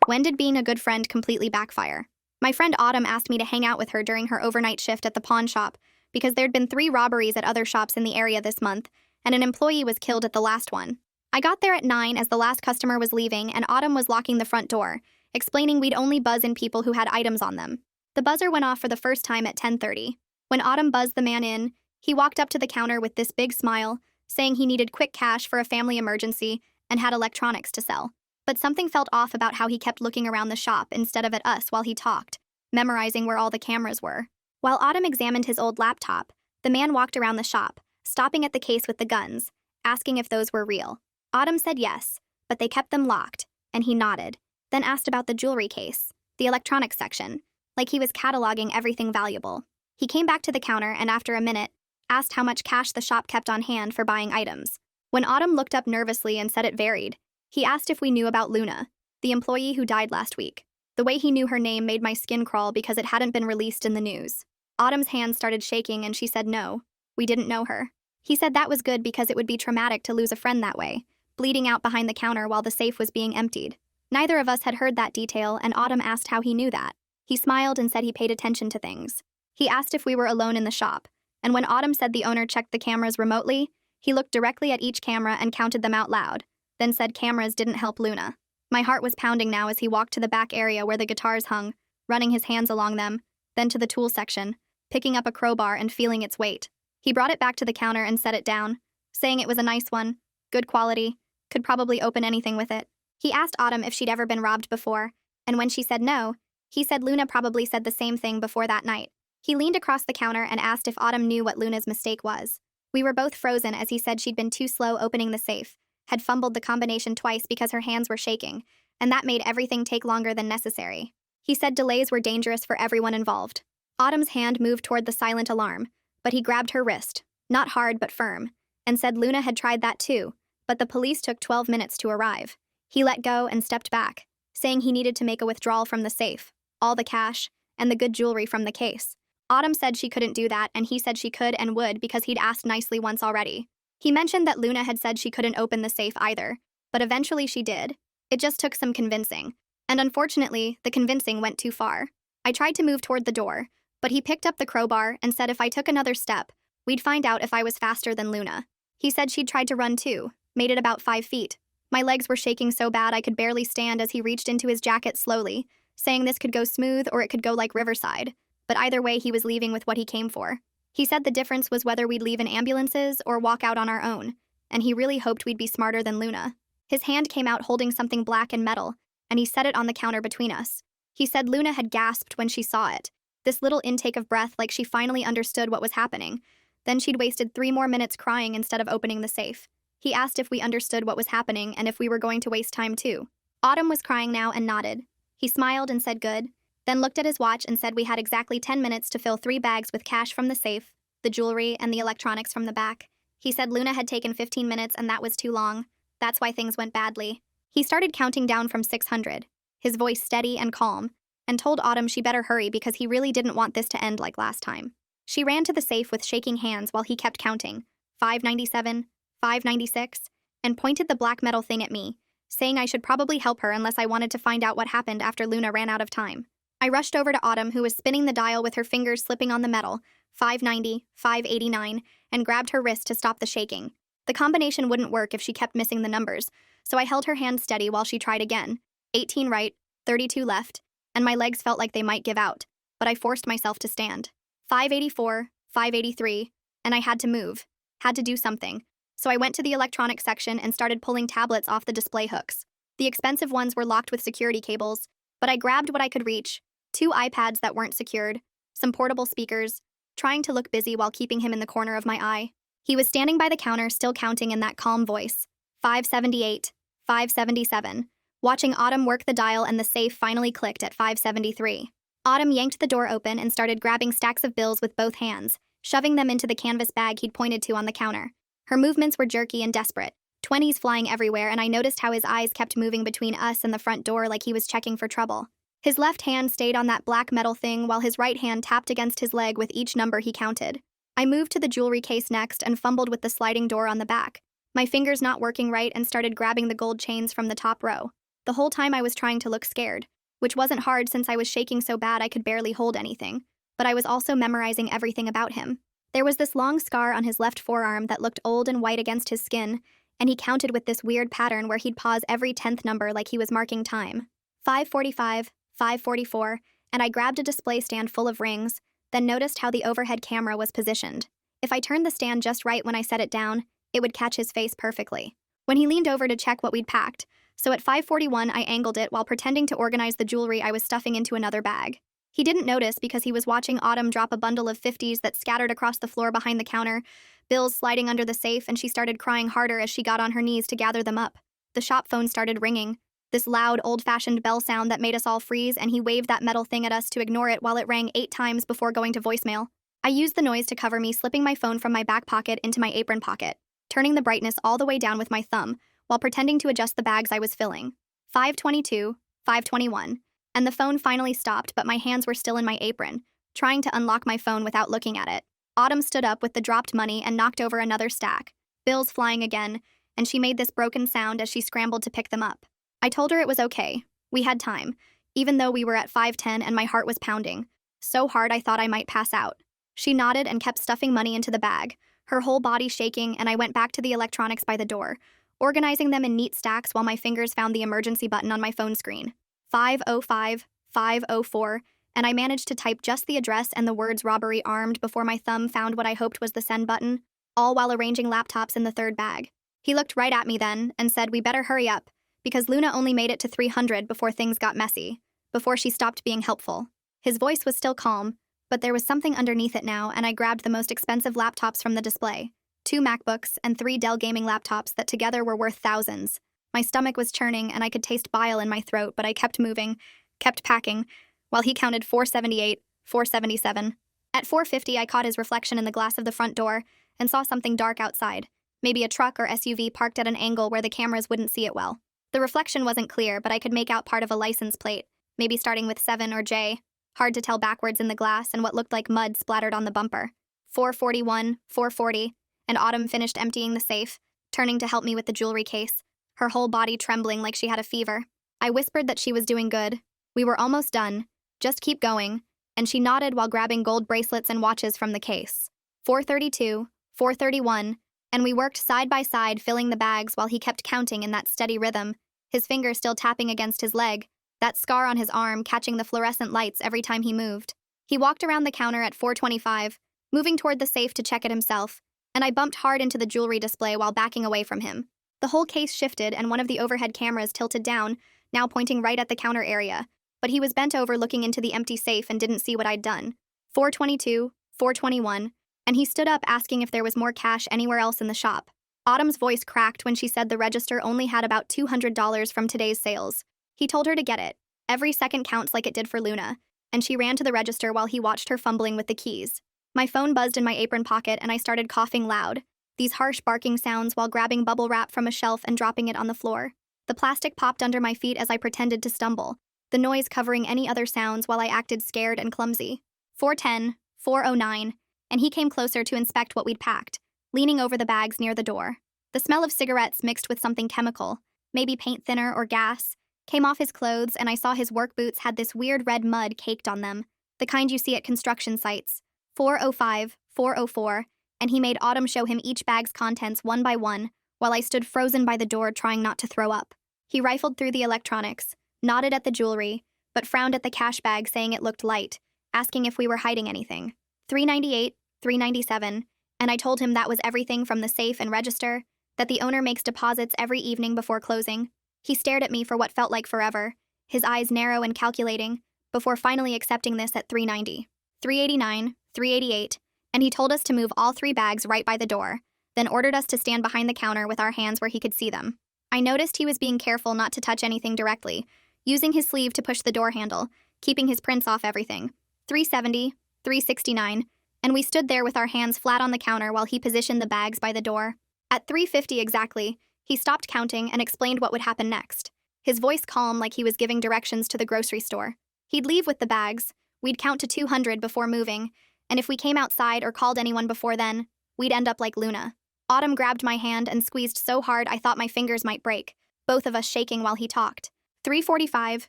When did being a good friend completely backfire? My friend Autumn asked me to hang out with her during her overnight shift at the pawn shop because there'd been 3 robberies at other shops in the area this month, and an employee was killed at the last one. I got there at 9 as the last customer was leaving, and Autumn was locking the front door, explaining we'd only buzz in people who had items on them. The buzzer went off for the first time at 10:30. When Autumn buzzed the man in, he walked up to the counter with this big smile, saying he needed quick cash for a family emergency and had electronics to sell. But something felt off about how he kept looking around the shop instead of at us while he talked, memorizing where all the cameras were. While Autumn examined his old laptop, the man walked around the shop, stopping at the case with the guns, asking if those were real. Autumn said yes, but they kept them locked, and he nodded, then asked about the jewelry case, the electronics section, like he was cataloging everything valuable. He came back to the counter and after a minute, asked how much cash the shop kept on hand for buying items. When Autumn looked up nervously and said it varied, he asked if we knew about Luna, the employee who died last week. The way he knew her name made my skin crawl because it hadn't been released in the news. Autumn's hands started shaking and she said no, we didn't know her. He said that was good because it would be traumatic to lose a friend that way, bleeding out behind the counter while the safe was being emptied. Neither of us had heard that detail, and Autumn asked how he knew that. He smiled and said he paid attention to things. He asked if we were alone in the shop, and when Autumn said the owner checked the cameras remotely, he looked directly at each camera and counted them out loud, then said cameras didn't help Luna. My heart was pounding now as he walked to the back area where the guitars hung, running his hands along them, then to the tool section, picking up a crowbar and feeling its weight. He brought it back to the counter and set it down, saying it was a nice one, good quality, could probably open anything with it. He asked Autumn if she'd ever been robbed before, and when she said no, he said Luna probably said the same thing before that night. He leaned across the counter and asked if Autumn knew what Luna's mistake was. We were both frozen as he said she'd been too slow opening the safe, had fumbled the combination twice because her hands were shaking, and that made everything take longer than necessary. He said delays were dangerous for everyone involved. Autumn's hand moved toward the silent alarm, but he grabbed her wrist, not hard but firm, and said Luna had tried that too, but the police took 12 minutes to arrive. He let go and stepped back, saying he needed to make a withdrawal from the safe, all the cash, and the good jewelry from the case. Autumn said she couldn't do that, and he said she could and would because he'd asked nicely once already. He mentioned that Luna had said she couldn't open the safe either, but eventually she did. It just took some convincing, and unfortunately, the convincing went too far. I tried to move toward the door, but he picked up the crowbar and said if I took another step, we'd find out if I was faster than Luna. He said she'd tried to run too, made it about 5 feet. My legs were shaking so bad I could barely stand as he reached into his jacket slowly, saying this could go smooth or it could go like Riverside, but either way he was leaving with what he came for. He said the difference was whether we'd leave in ambulances or walk out on our own, and he really hoped we'd be smarter than Luna. His hand came out holding something black and metal, and he set it on the counter between us. He said Luna had gasped when she saw it, this little intake of breath like she finally understood what was happening. Then she'd wasted 3 more minutes crying instead of opening the safe. He asked if we understood what was happening and if we were going to waste time too. Autumn was crying now and nodded. He smiled and said good, then looked at his watch and said we had exactly 10 minutes to fill 3 bags with cash from the safe, the jewelry, and the electronics from the back. He said Luna had taken 15 minutes and that was too long. That's why things went badly. He started counting down from 600, his voice steady and calm, and told Autumn she better hurry because he really didn't want this to end like last time. She ran to the safe with shaking hands while he kept counting, 597, 596, and pointed the black metal thing at me, saying I should probably help her unless I wanted to find out what happened after Luna ran out of time. I rushed over to Autumn, who was spinning the dial with her fingers slipping on the metal, 590, 589, and grabbed her wrist to stop the shaking. The combination wouldn't work if she kept missing the numbers, so I held her hand steady while she tried again, 18 right, 32 left, and my legs felt like they might give out, but I forced myself to stand. 584, 583, and I had to move, had to do something. So I went to the electronics section and started pulling tablets off the display hooks. The expensive ones were locked with security cables, but I grabbed what I could reach, 2 iPads that weren't secured, some portable speakers, trying to look busy while keeping him in the corner of my eye. He was standing by the counter still counting in that calm voice, 578, 577, watching Autumn work the dial and the safe finally clicked at 573. Autumn yanked the door open and started grabbing stacks of bills with both hands, shoving them into the canvas bag he'd pointed to on the counter. Her movements were jerky and desperate, 20s flying everywhere, and I noticed how his eyes kept moving between us and the front door like he was checking for trouble. His left hand stayed on that black metal thing while his right hand tapped against his leg with each number he counted. I moved to the jewelry case next and fumbled with the sliding door on the back, my fingers not working right, and started grabbing the gold chains from the top row. The whole time I was trying to look scared, which wasn't hard since I was shaking so bad I could barely hold anything, but I was also memorizing everything about him. There was this long scar on his left forearm that looked old and white against his skin, and he counted with this weird pattern where he'd pause every 10th number like he was marking time. 5:45, 5:44, and I grabbed a display stand full of rings, then noticed how the overhead camera was positioned. If I turned the stand just right when I set it down, it would catch his face perfectly. When he leaned over to check what we'd packed, so at 5:41 I angled it while pretending to organize the jewelry I was stuffing into another bag. He didn't notice because he was watching Autumn drop a bundle of 50s that scattered across the floor behind the counter, bills sliding under the safe, and she started crying harder as she got on her knees to gather them up. The shop phone started ringing, this loud, old-fashioned bell sound that made us all freeze, and he waved that metal thing at us to ignore it while it rang 8 times before going to voicemail. I used the noise to cover me, slipping my phone from my back pocket into my apron pocket, turning the brightness all the way down with my thumb, while pretending to adjust the bags I was filling. 5:22, 5:21, and the phone finally stopped, but my hands were still in my apron, trying to unlock my phone without looking at it. Autumn stood up with the dropped money and knocked over another stack, bills flying again, and she made this broken sound as she scrambled to pick them up. I told her it was okay. We had time, even though we were at 5:10 and my heart was pounding, so hard I thought I might pass out. She nodded and kept stuffing money into the bag, her whole body shaking, and I went back to the electronics by the door, organizing them in neat stacks while my fingers found the emergency button on my phone screen. 5:05, 5:04, and I managed to type just the address and the words robbery armed before my thumb found what I hoped was the send button, all while arranging laptops in the third bag. He looked right at me then and said we better hurry up, because Luna only made it to 300 before things got messy, before she stopped being helpful. His voice was still calm, but there was something underneath it now, and I grabbed the most expensive laptops from the display, 2 MacBooks and 3 Dell gaming laptops that together were worth thousands. My stomach was churning and I could taste bile in my throat, but I kept moving, kept packing, while he counted 478, 477. At 4:50, I caught his reflection in the glass of the front door and saw something dark outside, maybe a truck or SUV parked at an angle where the cameras wouldn't see it well. The reflection wasn't clear, but I could make out part of a license plate, maybe starting with 7 or J, hard to tell backwards in the glass, and what looked like mud splattered on the bumper. 4:41, 4:40, and Autumn finished emptying the safe, turning to help me with the jewelry case, her whole body trembling like she had a fever. I whispered that she was doing good. We were almost done. Just keep going, and she nodded while grabbing gold bracelets and watches from the case. 4:32, 4:31, and we worked side by side filling the bags while he kept counting in that steady rhythm, his finger still tapping against his leg, that scar on his arm catching the fluorescent lights every time he moved. He walked around the counter at 4:25, moving toward the safe to check it himself, and I bumped hard into the jewelry display while backing away from him. The whole case shifted and one of the overhead cameras tilted down, now pointing right at the counter area, but he was bent over looking into the empty safe and didn't see what I'd done. 4:22, 4:21, and he stood up asking if there was more cash anywhere else in the shop. Autumn's voice cracked when she said the register only had about $200 from today's sales. He told her to get it. Every second counts like it did for Luna, and she ran to the register while he watched her fumbling with the keys. My phone buzzed in my apron pocket and I started coughing loud, these harsh barking sounds while grabbing bubble wrap from a shelf and dropping it on the floor. The plastic popped under my feet as I pretended to stumble, the noise covering any other sounds while I acted scared and clumsy. 4:10, 4:09, and he came closer to inspect what we'd packed, leaning over the bags near the door. The smell of cigarettes mixed with something chemical, maybe paint thinner or gas, came off his clothes, and I saw his work boots had this weird red mud caked on them, the kind you see at construction sites. 4:05, 4:04, and he made Autumn show him each bag's contents one by one, while I stood frozen by the door trying not to throw up. He rifled through the electronics, nodded at the jewelry, but frowned at the cash bag saying it looked light, asking if we were hiding anything. 398, 397, and I told him that was everything from the safe and register, that the owner makes deposits every evening before closing. He stared at me for what felt like forever, his eyes narrow and calculating, before finally accepting this at 390. 389, 388, and he told us to move all 3 bags right by the door, then ordered us to stand behind the counter with our hands where he could see them. I noticed he was being careful not to touch anything directly, using his sleeve to push the door handle, keeping his prints off everything. 370, 369, and we stood there with our hands flat on the counter while he positioned the bags by the door. At 350 exactly, he stopped counting and explained what would happen next, his voice calm like he was giving directions to the grocery store. He'd leave with the bags, we'd count to 200 before moving, and if we came outside or called anyone before then, we'd end up like Luna. Autumn grabbed my hand and squeezed so hard I thought my fingers might break, both of us shaking while he talked. 3:45,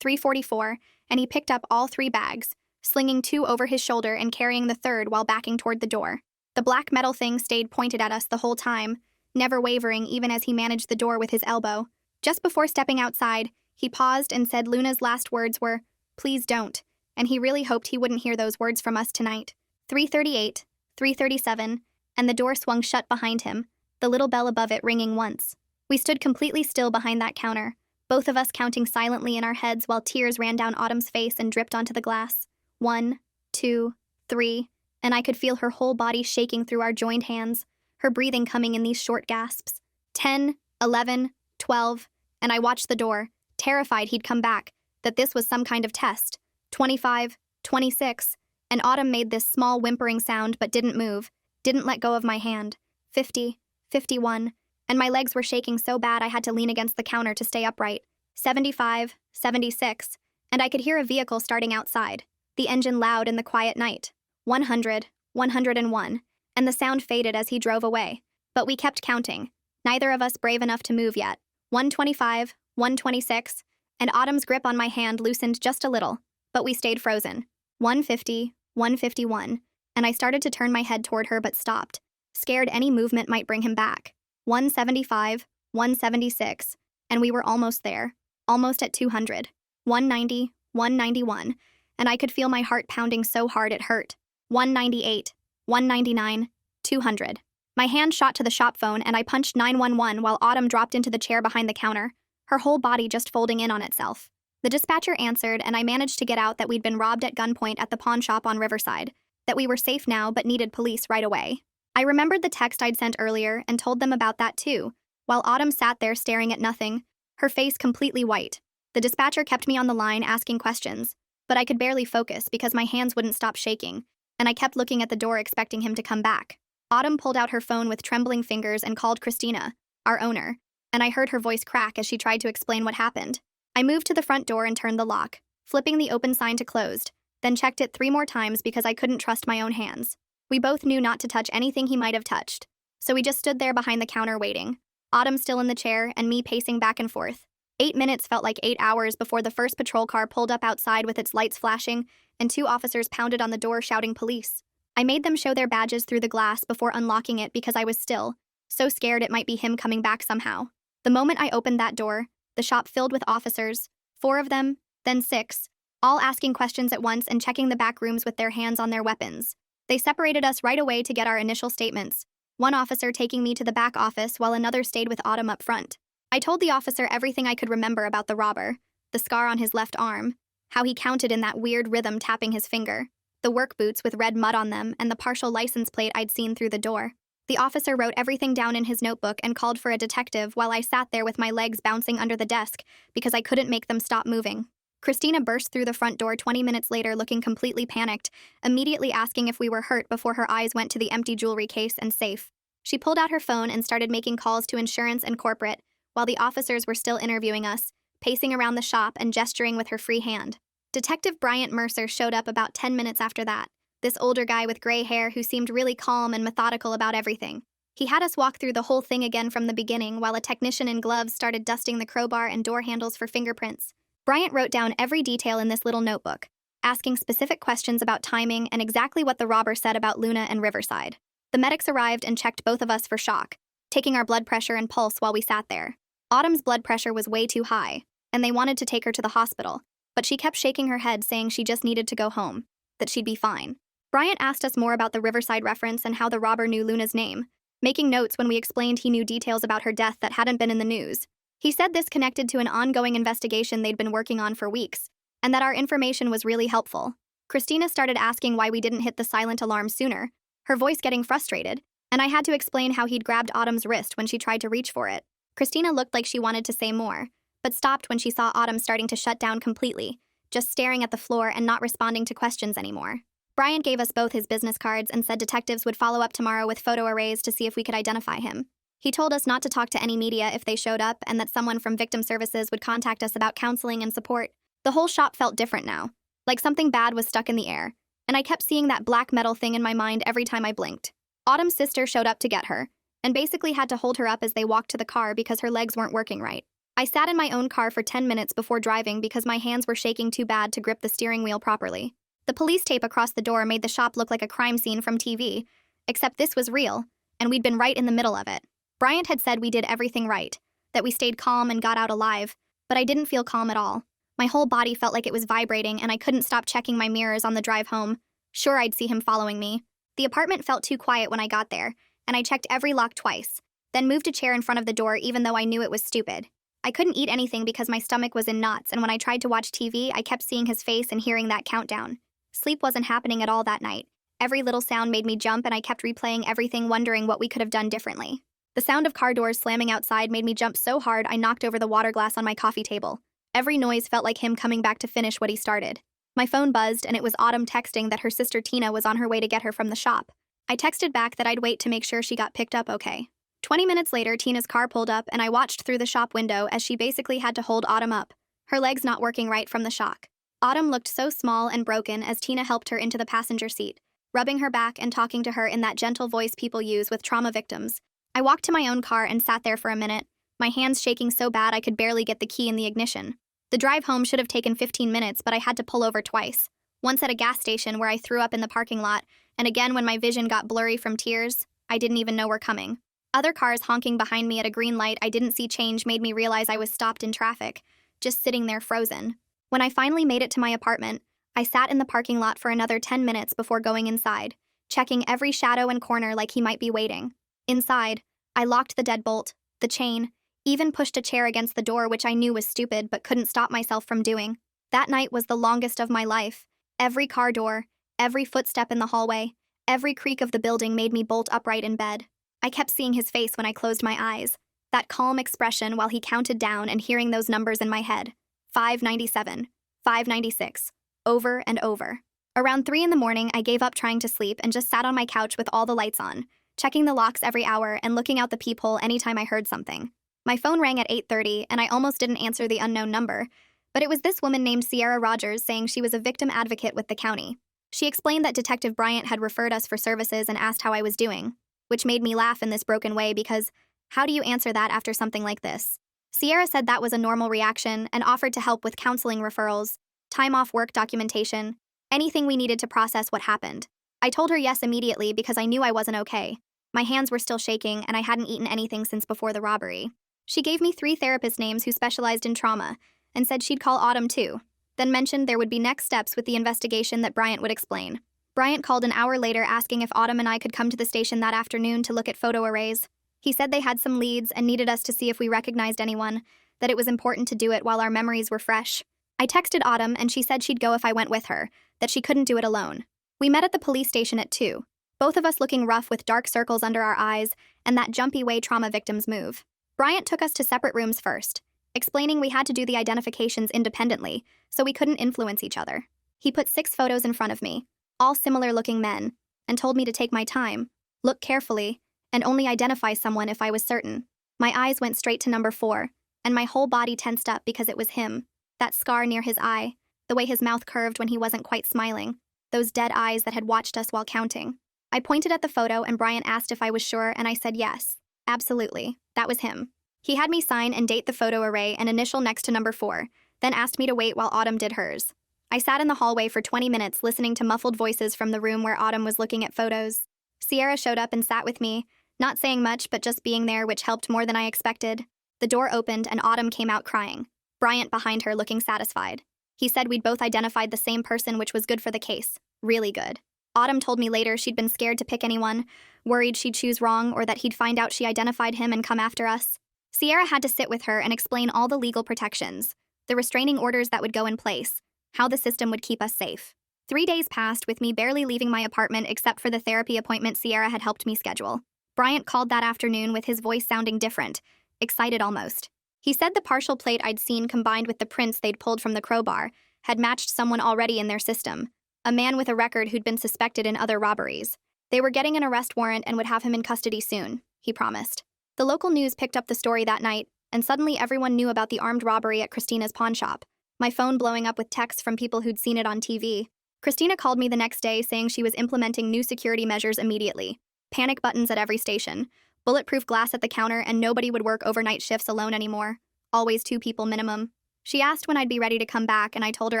3:44, and he picked up all 3 bags, slinging 2 over his shoulder and carrying the third while backing toward the door. The black metal thing stayed pointed at us the whole time, never wavering even as he managed the door with his elbow. Just before stepping outside, he paused and said Luna's last words were, "Please don't," and he really hoped he wouldn't hear those words from us tonight. 3:38, 3:37, and the door swung shut behind him, the little bell above it ringing once. We stood completely still behind that counter, both of us counting silently in our heads while tears ran down Autumn's face and dripped onto the glass. 1, 2, 3, and I could feel her whole body shaking through our joined hands, her breathing coming in these short gasps. 10, 11, 12, and I watched the door, terrified he'd come back, that this was some kind of test. 25, 26, and Autumn made this small whimpering sound but didn't move, didn't let go of my hand. 50, 51, and my legs were shaking so bad I had to lean against the counter to stay upright. 75, 76, and I could hear a vehicle starting outside, the engine loud in the quiet night. 100, 101, and the sound faded as he drove away. But we kept counting, neither of us brave enough to move yet. 125, 126, and Autumn's grip on my hand loosened just a little, but we stayed frozen. 150, 151, and I started to turn my head toward her but stopped, scared any movement might bring him back. 175, 176, and we were almost there, almost at 200. 190, 191, and I could feel my heart pounding so hard it hurt. 198, 199, 200. My hand shot to the shop phone and I punched 911 while Autumn dropped into the chair behind the counter, her whole body just folding in on itself. The dispatcher answered and I managed to get out that we'd been robbed at gunpoint at the pawn shop on Riverside, that we were safe now but needed police right away. I remembered the text I'd sent earlier and told them about that too, while Autumn sat there staring at nothing, her face completely white. The dispatcher kept me on the line asking questions, but I could barely focus because my hands wouldn't stop shaking, and I kept looking at the door expecting him to come back. Autumn pulled out her phone with trembling fingers and called Christina, our owner, and I heard her voice crack as she tried to explain what happened. I moved to the front door and turned the lock, flipping the open sign to closed, then checked it 3 more times because I couldn't trust my own hands. We both knew not to touch anything he might have touched, so we just stood there behind the counter waiting, Autumn still in the chair and me pacing back and forth. 8 minutes felt like 8 hours before the first patrol car pulled up outside with its lights flashing, and 2 officers pounded on the door shouting police. I made them show their badges through the glass before unlocking it because I was still, so scared it might be him coming back somehow. The moment I opened that door, the shop filled with officers, 4 of them, then 6, all asking questions at once and checking the back rooms with their hands on their weapons. They separated us right away to get our initial statements, one officer taking me to the back office while another stayed with Autumn up front. I told the officer everything I could remember about the robber, the scar on his left arm, how he counted in that weird rhythm tapping his finger, the work boots with red mud on them, and the partial license plate I'd seen through the door. The officer wrote everything down in his notebook and called for a detective while I sat there with my legs bouncing under the desk because I couldn't make them stop moving. Christina burst through the front door 20 minutes later looking completely panicked, immediately asking if we were hurt before her eyes went to the empty jewelry case and safe. She pulled out her phone and started making calls to insurance and corporate, while the officers were still interviewing us, pacing around the shop and gesturing with her free hand. Detective Bryant Mercer showed up about 10 minutes after that, this older guy with gray hair who seemed really calm and methodical about everything. He had us walk through the whole thing again from the beginning while a technician in gloves started dusting the crowbar and door handles for fingerprints. Bryant wrote down every detail in this little notebook, asking specific questions about timing and exactly what the robber said about Luna and Riverside. The medics arrived and checked both of us for shock, taking our blood pressure and pulse while we sat there. Autumn's blood pressure was way too high, and they wanted to take her to the hospital, but she kept shaking her head saying she just needed to go home, that she'd be fine. Bryant asked us more about the Riverside reference and how the robber knew Luna's name, making notes when we explained he knew details about her death that hadn't been in the news. He said this connected to an ongoing investigation they'd been working on for weeks, and that our information was really helpful. Christina started asking why we didn't hit the silent alarm sooner, her voice getting frustrated, and I had to explain how he'd grabbed Autumn's wrist when she tried to reach for it. Christina looked like she wanted to say more, but stopped when she saw Autumn starting to shut down completely, just staring at the floor and not responding to questions anymore. Bryant gave us both his business cards and said detectives would follow up tomorrow with photo arrays to see if we could identify him. He told us not to talk to any media if they showed up and that someone from victim services would contact us about counseling and support. The whole shop felt different now, like something bad was stuck in the air, and I kept seeing that black metal thing in my mind every time I blinked. Autumn's sister showed up to get her, and basically had to hold her up as they walked to the car because her legs weren't working right. I sat in my own car for 10 minutes before driving because my hands were shaking too bad to grip the steering wheel properly. The police tape across the door made the shop look like a crime scene from TV, except this was real, and we'd been right in the middle of it. Bryant had said we did everything right, that we stayed calm and got out alive, but I didn't feel calm at all. My whole body felt like it was vibrating, and I couldn't stop checking my mirrors on the drive home. Sure, I'd see him following me. The apartment felt too quiet when I got there, and I checked every lock twice, then moved a chair in front of the door even though I knew it was stupid. I couldn't eat anything because my stomach was in knots, and when I tried to watch TV, I kept seeing his face and hearing that countdown. Sleep wasn't happening at all that night. Every little sound made me jump, and I kept replaying everything, wondering what we could have done differently. The sound of car doors slamming outside made me jump so hard I knocked over the water glass on my coffee table. Every noise felt like him coming back to finish what he started. My phone buzzed, and it was Autumn texting that her sister Tina was on her way to get her from the shop. I texted back that I'd wait to make sure she got picked up okay. 20 minutes later, Tina's car pulled up, and I watched through the shop window as she basically had to hold Autumn up, her legs not working right from the shock. Autumn looked so small and broken as Tina helped her into the passenger seat, rubbing her back and talking to her in that gentle voice people use with trauma victims. I walked to my own car and sat there for a minute, my hands shaking so bad I could barely get the key in the ignition. The drive home should have taken 15 minutes, but I had to pull over twice. Once at a gas station where I threw up in the parking lot, and again when my vision got blurry from tears I didn't even know were coming. Other cars honking behind me at a green light I didn't see change made me realize I was stopped in traffic, just sitting there frozen. When I finally made it to my apartment, I sat in the parking lot for another 10 minutes before going inside, checking every shadow and corner like he might be waiting. Inside, I locked the deadbolt, the chain, even pushed a chair against the door, which I knew was stupid but couldn't stop myself from doing. That night was the longest of my life. Every car door, every footstep in the hallway, every creak of the building made me bolt upright in bed. I kept seeing his face when I closed my eyes, that calm expression while he counted down and hearing those numbers in my head. 597, 596, over and over. Around 3 in the morning, I gave up trying to sleep and just sat on my couch with all the lights on, checking the locks every hour and looking out the peephole anytime I heard something. My phone rang at 8:30 and I almost didn't answer the unknown number, but it was this woman named Sierra Rogers saying she was a victim advocate with the county. She explained that Detective Bryant had referred us for services and asked how I was doing, which made me laugh in this broken way because how do you answer that after something like this? Sierra said that was a normal reaction and offered to help with counseling referrals, time off work documentation, anything we needed to process what happened. I told her yes immediately because I knew I wasn't okay. My hands were still shaking and I hadn't eaten anything since before the robbery. She gave me 3 therapist names who specialized in trauma and said she'd call Autumn too, then mentioned there would be next steps with the investigation that Bryant would explain. Bryant called an hour later asking if Autumn and I could come to the station that afternoon to look at photo arrays. He said they had some leads and needed us to see if we recognized anyone, that it was important to do it while our memories were fresh. I texted Autumn and she said she'd go if I went with her, that she couldn't do it alone. We met at the police station at 2, both of us looking rough with dark circles under our eyes and that jumpy way trauma victims move. Bryant took us to separate rooms first, explaining we had to do the identifications independently so we couldn't influence each other. He put 6 photos in front of me, all similar-looking men, and told me to take my time, look carefully, and only identify someone if I was certain. My eyes went straight to number 4, and my whole body tensed up because it was him. That scar near his eye, the way his mouth curved when he wasn't quite smiling, those dead eyes that had watched us while counting. I pointed at the photo and Bryant asked if I was sure, and I said yes. Absolutely, that was him. He had me sign and date the photo array and initial next to number 4, then asked me to wait while Autumn did hers. I sat in the hallway for 20 minutes listening to muffled voices from the room where Autumn was looking at photos. Sierra showed up and sat with me, not saying much but just being there, which helped more than I expected. The door opened and Autumn came out crying, Bryant behind her looking satisfied. He said we'd both identified the same person, which was good for the case. Really good. Autumn told me later she'd been scared to pick anyone, worried she'd choose wrong or that he'd find out she identified him and come after us. Sierra had to sit with her and explain all the legal protections, the restraining orders that would go in place, how the system would keep us safe. 3 days passed with me barely leaving my apartment except for the therapy appointment Sierra had helped me schedule. Bryant called that afternoon with his voice sounding different, excited almost. He said the partial plate I'd seen combined with the prints they'd pulled from the crowbar had matched someone already in their system, a man with a record who'd been suspected in other robberies. They were getting an arrest warrant and would have him in custody soon, he promised. The local news picked up the story that night, and suddenly everyone knew about the armed robbery at Christina's pawn shop, my phone blowing up with texts from people who'd seen it on TV. Christina called me the next day saying she was implementing new security measures immediately. Panic buttons at every station, bulletproof glass at the counter, and nobody would work overnight shifts alone anymore. always 2 people minimum. She asked when I'd be ready to come back, and I told her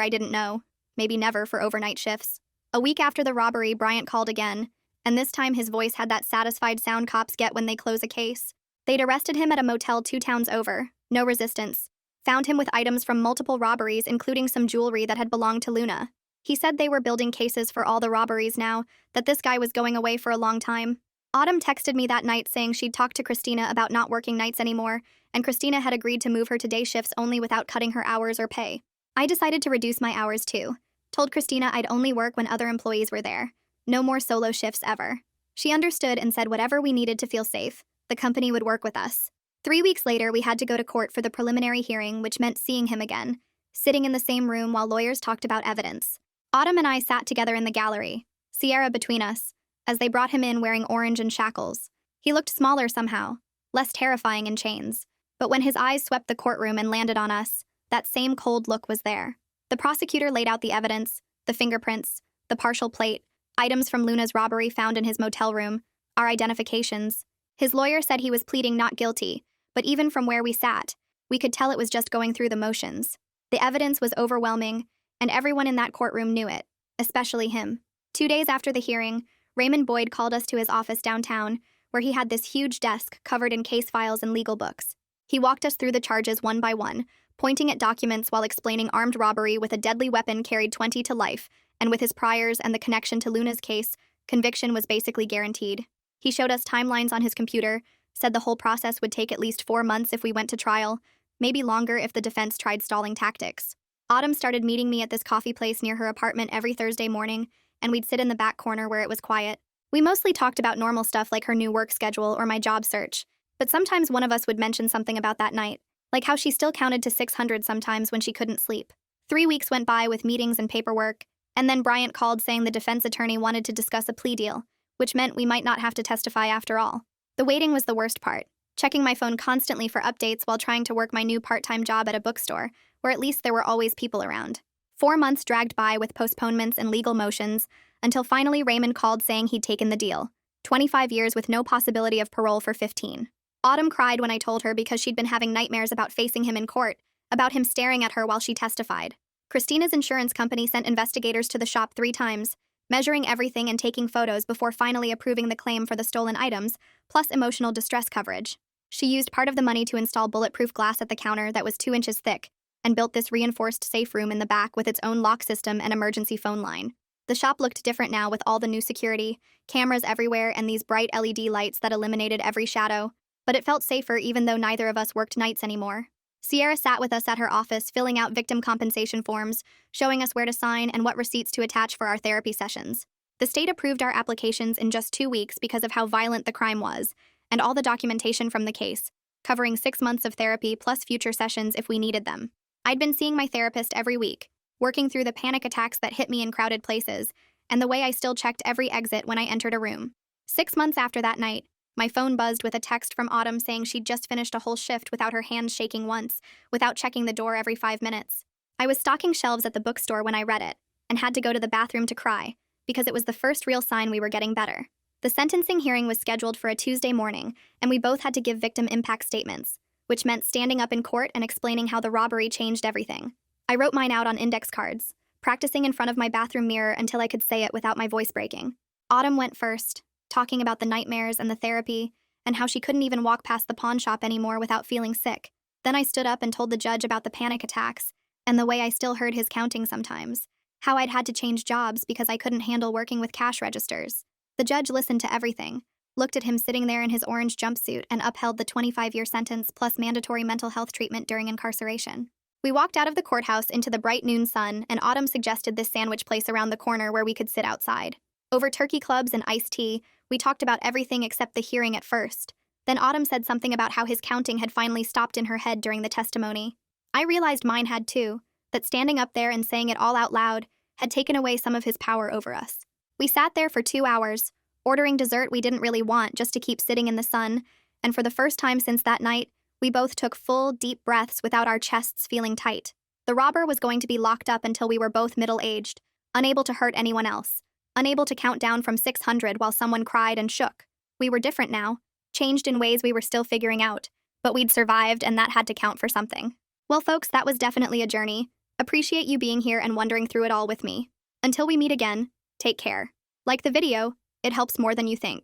I didn't know. Maybe never for overnight shifts. A week after the robbery, Bryant called again, and this time his voice had that satisfied sound cops get when they close a case. They'd arrested him at a motel 2 towns over, no resistance. Found him with items from multiple robberies, including some jewelry that had belonged to Luna. He said they were building cases for all the robberies now, that this guy was going away for a long time. Autumn texted me that night saying she'd talked to Christina about not working nights anymore, and Christina had agreed to move her to day shifts only without cutting her hours or pay. I decided to reduce my hours too. Told Christina I'd only work when other employees were there. No more solo shifts ever. She understood and said whatever we needed to feel safe, the company would work with us. 3 weeks later, we had to go to court for the preliminary hearing, which meant seeing him again, sitting in the same room while lawyers talked about evidence. Autumn and I sat together in the gallery, Sierra between us, as they brought him in wearing orange and shackles. He looked smaller somehow, less terrifying in chains. But when his eyes swept the courtroom and landed on us, that same cold look was there. The prosecutor laid out the evidence, the fingerprints, the partial plate, items from Luna's robbery found in his motel room, our identifications. His lawyer said he was pleading not guilty, but even from where we sat, we could tell it was just going through the motions. The evidence was overwhelming, and everyone in that courtroom knew it, especially him. 2 days after the hearing, Raymond Boyd called us to his office downtown, where he had this huge desk covered in case files and legal books. He walked us through the charges one by one, pointing at documents while explaining armed robbery with a deadly weapon carried 20 to life, and with his priors and the connection to Luna's case, conviction was basically guaranteed. He showed us timelines on his computer, said the whole process would take at least 4 months if we went to trial, maybe longer if the defense tried stalling tactics. Autumn started meeting me at this coffee place near her apartment every Thursday morning, and we'd sit in the back corner where it was quiet. We mostly talked about normal stuff like her new work schedule or my job search, but sometimes one of us would mention something about that night, like how she still counted to 600 sometimes when she couldn't sleep. 3 weeks went by with meetings and paperwork, and then Bryant called saying the defense attorney wanted to discuss a plea deal, which meant we might not have to testify after all. The waiting was the worst part, checking my phone constantly for updates while trying to work my new part-time job at a bookstore, where at least there were always people around. 4 months dragged by with postponements and legal motions, until finally Raymond called saying he'd taken the deal. 25 years with no possibility of parole for 15. Autumn cried when I told her because she'd been having nightmares about facing him in court, about him staring at her while she testified. Christina's insurance company sent investigators to the shop 3 times, measuring everything and taking photos before finally approving the claim for the stolen items, plus emotional distress coverage. She used part of the money to install bulletproof glass at the counter that was 2 inches thick, and built this reinforced safe room in the back with its own lock system and emergency phone line. The shop looked different now with all the new security, cameras everywhere, and these bright LED lights that eliminated every shadow, but it felt safer even though neither of us worked nights anymore. Sierra sat with us at her office filling out victim compensation forms, showing us where to sign and what receipts to attach for our therapy sessions. The state approved our applications in just 2 weeks because of how violent the crime was, and all the documentation from the case, covering 6 months of therapy plus future sessions if we needed them. I'd been seeing my therapist every week, working through the panic attacks that hit me in crowded places, and the way I still checked every exit when I entered a room. 6 months after that night, my phone buzzed with a text from Autumn saying she'd just finished a whole shift without her hands shaking once, without checking the door every 5 minutes. I was stocking shelves at the bookstore when I read it, and had to go to the bathroom to cry, because it was the first real sign we were getting better. The sentencing hearing was scheduled for a Tuesday morning, and we both had to give victim impact statements, which meant standing up in court and explaining how the robbery changed everything. I wrote mine out on index cards, practicing in front of my bathroom mirror until I could say it without my voice breaking. Autumn went first, talking about the nightmares and the therapy, and how she couldn't even walk past the pawn shop anymore without feeling sick. Then I stood up and told the judge about the panic attacks, and the way I still heard his counting sometimes, how I'd had to change jobs because I couldn't handle working with cash registers. The judge listened to everything, looked at him sitting there in his orange jumpsuit, and upheld the 25-year sentence plus mandatory mental health treatment during incarceration. We walked out of the courthouse into the bright noon sun, and Autumn suggested this sandwich place around the corner where we could sit outside. Over turkey clubs and iced tea, we talked about everything except the hearing at first. Then Autumn said something about how his counting had finally stopped in her head during the testimony. I realized mine had too, that standing up there and saying it all out loud had taken away some of his power over us. We sat there for 2 hours, ordering dessert we didn't really want just to keep sitting in the sun, and for the first time since that night, we both took full, deep breaths without our chests feeling tight. The robber was going to be locked up until we were both middle-aged, unable to hurt anyone else, unable to count down from 600 while someone cried and shook. We were different now, changed in ways we were still figuring out, But we'd survived, and that had to count for something. Well, folks, that was definitely a journey. Appreciate you being here and wandering through it all with me. Until we meet again, take care. Like the video, it helps more than you think.